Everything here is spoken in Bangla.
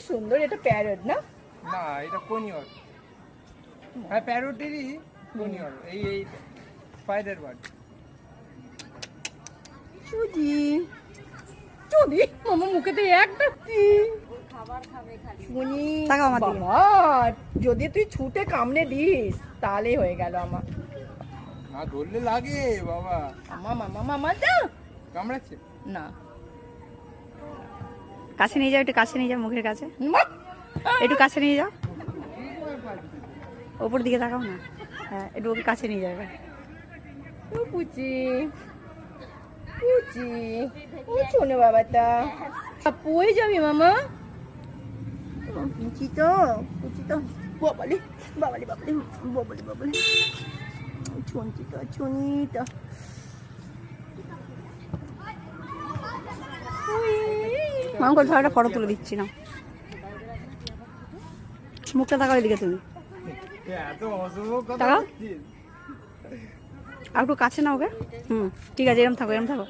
সুন্দর, এটা প্যারট না? না এটা কোনিয়র। হ্যাঁ প্যারটেরই কোনিয়র। এই এই স্পাইডার বার্ড। চুদি চুদি মামা মুখেতে একটা কি শুনি তাকাও আমার দিকে। বাবা, যদি তুই ছুটে কামড়ে দিস তাহলেই হয়ে গেল আমার। না ধরলে লাগে বাবা। মামা মামা মামা যা কামড়াচ্ছে? না কাছে নিয়ে যাও, একটু কাছে নিয়ে যাও, মুখের কাছে মা! একটু কাছে নিয়ে যাও, ওপর দিকে তাকাও না। হ্যাঁ একটু ওকে কাছে নিয়ে যাবে। ও পুচি পুচি ও শোনো বাবাটা পড়ে যাবি মামা। পুচি তো বাবালি বাবালি বাবালি বাবালি বাবালি ছুনছি তো ছুনি তো মাম করে একটা ফটো তুলে দিচ্ছি না, মুখটা তাকাও এদিকে তুমি। এত অশুভ কথা তাকাও। বলছিস? আর একটু কাছে না ওকে। হুম ঠিক আছে, এরম থাকো এরম থাকো।